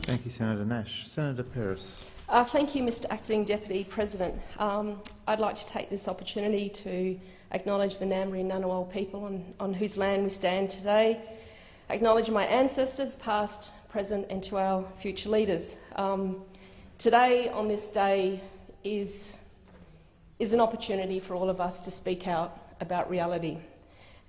Thank you, Senator Nash. Senator Peris. Thank you, Mr Acting Deputy President. I'd like to take this opportunity to acknowledge the Ngambri and Ngunnawal people on whose land we stand today, acknowledge my ancestors, past, present, and to our future leaders. Today, on this day, is an opportunity for all of us to speak out about reality.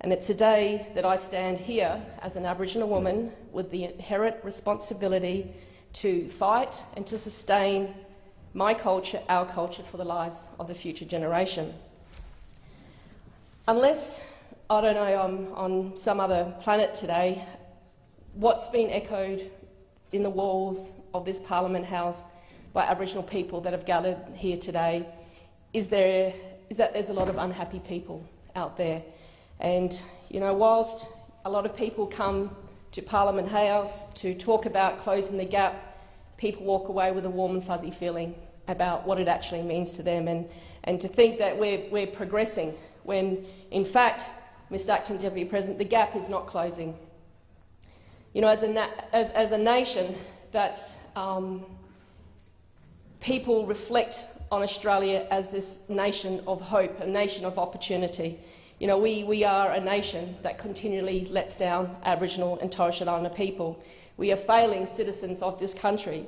And it's a day that I stand here as an Aboriginal woman with the inherent responsibility to fight and to sustain my culture, our culture, for the lives of the future generation. Unless, I don't know, I'm on some other planet today, what's been echoed in the walls of this Parliament House by Aboriginal people that have gathered here today is that there's a lot of unhappy people out there. And, you know, whilst a lot of people come to Parliament House to talk about closing the gap, people walk away with a warm and fuzzy feeling about what it actually means to them, and to think that we're progressing when, in fact, Mr Acting Deputy President, the gap is not closing. You know, as a nation, that's people reflect on Australia as this nation of hope, a nation of opportunity. You know, we are a nation that continually lets down Aboriginal and Torres Strait Islander people. We are failing citizens of this country.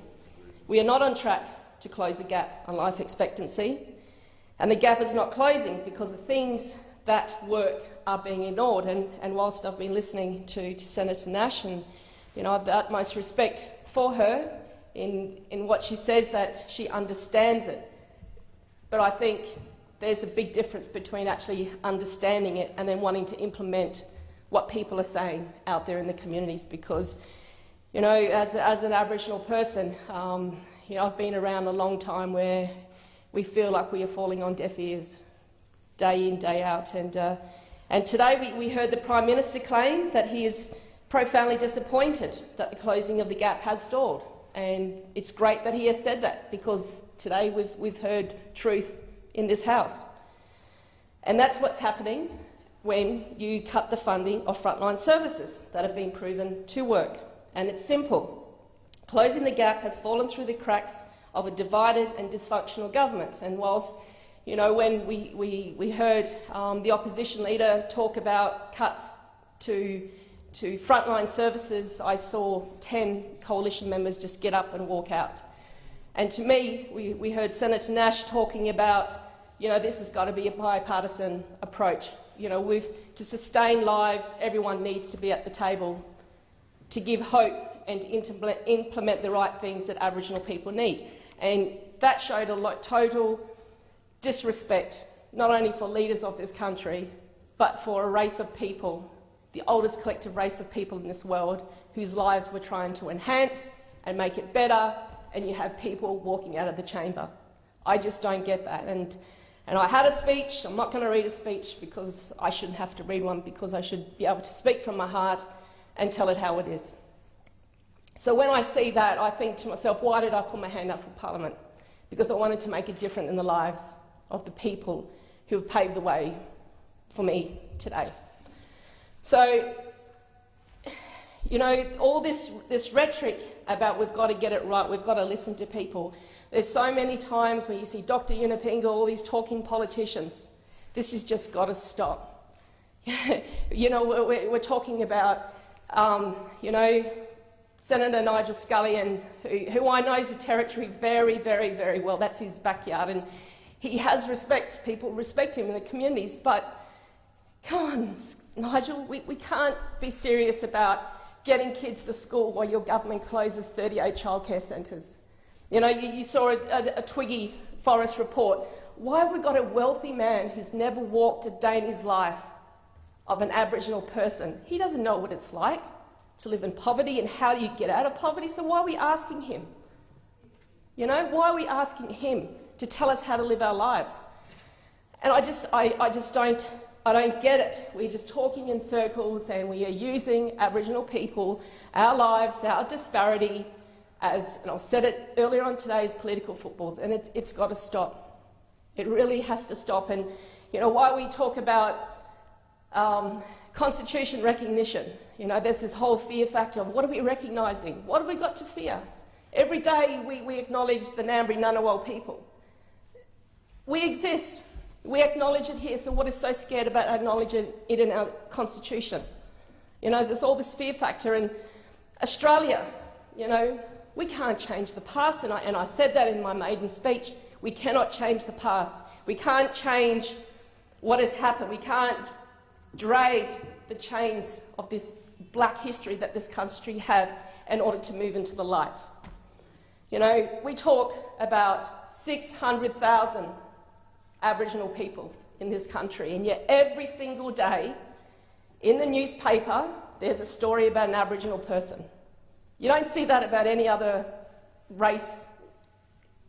We are not on track to close the gap on life expectancy, and the gap is not closing because the things that work are being ignored. And whilst I've been listening to Senator Nash, and you know, I have the utmost respect for her in what she says, that she understands it, but I think there's a big difference between actually understanding it and then wanting to implement what people are saying out there in the communities. Because, you know, as an Aboriginal person, you know, I've been around a long time where we feel like we are falling on deaf ears day in, day out. And today we heard the Prime Minister claim that he is profoundly disappointed that the closing of the gap has stalled. And it's great that he has said that, because today we've heard truth in this House. And that's what's happening when you cut the funding of frontline services that have been proven to work. And it's simple. Closing the gap has fallen through the cracks of a divided and dysfunctional government. And whilst, you know, when we heard the opposition leader talk about cuts to frontline services, I saw 10 coalition members just get up and walk out. And to me, we heard Senator Nash talking about, you know, this has got to be a bipartisan approach. You know, to sustain lives, everyone needs to be at the table to give hope and to implement the right things that Aboriginal people need. And that showed a total disrespect, not only for leaders of this country, but for a race of people, the oldest collective race of people in this world, whose lives we're trying to enhance and make it better, and you have people walking out of the chamber. I just don't get that. And I had a speech. I'm not going to read a speech because I shouldn't have to read one, because I should be able to speak from my heart and tell it how it is. So when I see that, I think to myself, why did I put my hand up for Parliament? Because I wanted to make a difference in the lives of the people who have paved the way for me today. So, you know, all this rhetoric about we've got to get it right, we've got to listen to people. There's so many times when you see Dr. Yunupinga, all these talking politicians. This has just got to stop. You know, we're talking about, you know, Senator Nigel Scullion, who I know the territory very, very, very well. That's his backyard, and he has respect. People respect him in the communities, but come on, Nigel, we can't be serious about getting kids to school while your government closes 38 childcare centres. You know, you saw a Twiggy Forest report. Why have we got a wealthy man who's never walked a day in his life of an Aboriginal person? He doesn't know what it's like to live in poverty and how you get out of poverty, so why are we asking him? You know, why are we asking him to tell us how to live our lives? And I don't get it. We're just talking in circles, and we are using Aboriginal people, our lives, our disparity, as, and I've said it earlier on today, as political footballs, and it's got to stop. It really has to stop. And, you know, while we talk about constitution recognition, you know, there's this whole fear factor of what are we recognising? What have we got to fear? Every day we acknowledge the Ngambri Ngunnawal people. We exist. We acknowledge it here, so what is so scared about acknowledging it in our constitution? You know, there's all this fear factor. In Australia, you know, we can't change the past, and I said that in my maiden speech. We cannot change the past. We can't change what has happened. We can't drag the chains of this black history that this country have in order to move into the light. You know, we talk about 600,000 Aboriginal people in this country, and yet every single day in the newspaper there's a story about an Aboriginal person. You don't see that about any other race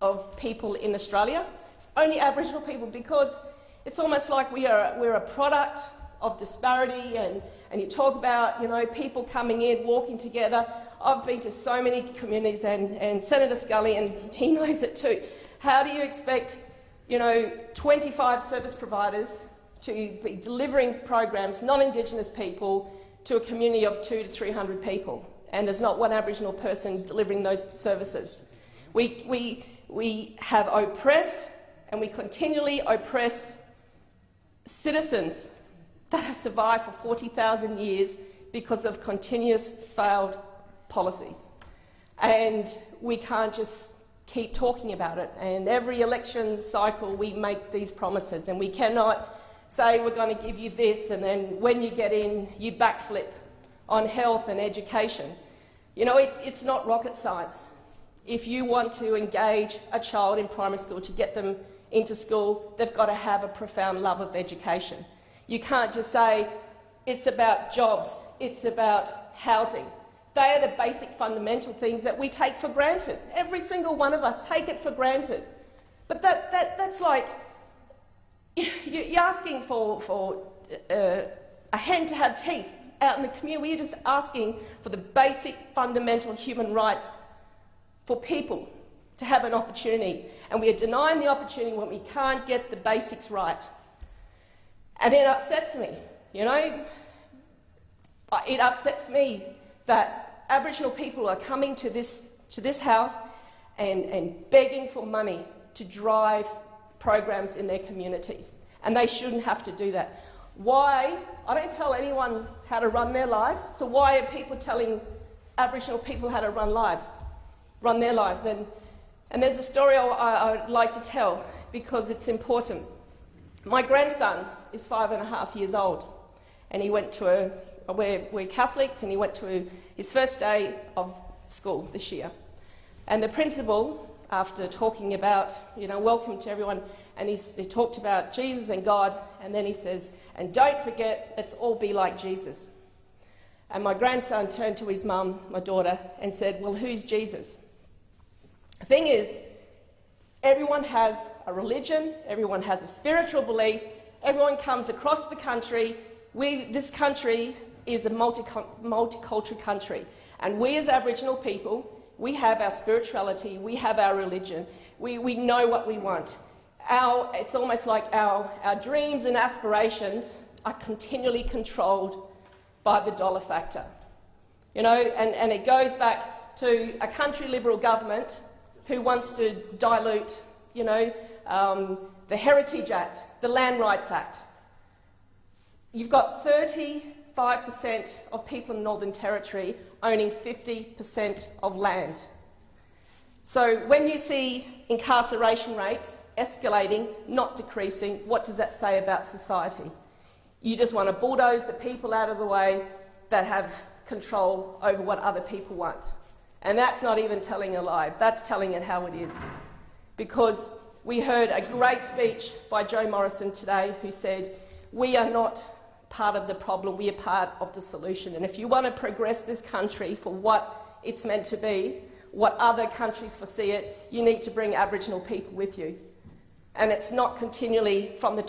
of people in Australia. It's only Aboriginal people, because it's almost like we're a product of disparity, and you talk about, you know, people coming in, walking together. I've been to so many communities, and Senator Scully, and he knows it too. How do you expect, you know, 25 service providers to be delivering programs, non-Indigenous people, to a community of 200 to 300 people, and there's not one Aboriginal person delivering those services? We have oppressed, and we continually oppress citizens that have survived for 40,000 years because of continuous failed policies. And we can't just keep talking about it. And every election cycle we make these promises, and we cannot say we're going to give you this, and then when you get in, you backflip on health and education. You know, it's not rocket science. If you want to engage a child in primary school to get them into school, they've got to have a profound love of education. You can't just say it's about jobs, it's about housing. They are the basic fundamental things that we take for granted. Every single one of us take it for granted. But that's like you're asking for a hen to have teeth out in the community. We're just asking for the basic fundamental human rights for people to have an opportunity. And we are denying the opportunity when we can't get the basics right. And it upsets me, you know. It upsets me that Aboriginal people are coming to this house and begging for money to drive programs in their communities. And they shouldn't have to do that. Why? I don't tell anyone how to run their lives, so why are people telling Aboriginal people how to run their lives? And there's a story I'd like to tell, because it's important. My grandson is 5.5 years old, and he went to we're Catholics, and he went to his first day of school this year. And the principal, after talking about, you know, welcome to everyone, and he talked about Jesus and God, and then he says, and don't forget, let's all be like Jesus. And my grandson turned to his mum, my daughter, and said, well, who's Jesus? The thing is, everyone has a religion, everyone has a spiritual belief, everyone comes across the country. This country is a multicultural country, and we as Aboriginal people, we have our spirituality, we have our religion, we know what we want. It's almost like our dreams and aspirations are continually controlled by the dollar factor. You know, and it goes back to a country Liberal government who wants to dilute, you know, the Heritage Act, the Land Rights Act. You've got 35% of people in the Northern Territory owning 50% of land. So when you see incarceration rates escalating, not decreasing, what does that say about society? You just want to bulldoze the people out of the way that have control over what other people want. And that's not even telling a lie, that's telling it how it is. Because we heard a great speech by Joe Morrison today, who said, we are not part of the problem, we are part of the solution. And if you want to progress this country for what it's meant to be, what other countries foresee it, you need to bring Aboriginal people with you. And it's not continually from the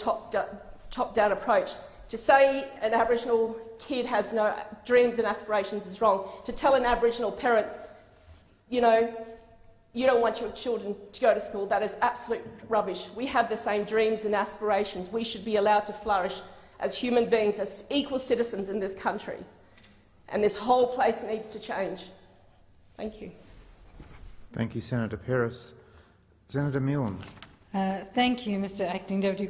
top-down approach. To say an Aboriginal kid has no dreams and aspirations is wrong. To tell an Aboriginal parent, you know, you don't want your children to go to school, that is absolute rubbish. We have the same dreams and aspirations. We should be allowed to flourish as human beings, as equal citizens in this country. And this whole place needs to change. Thank you. Thank you, Senator Peris. Senator Milne. Thank you, Mr Acting Deputy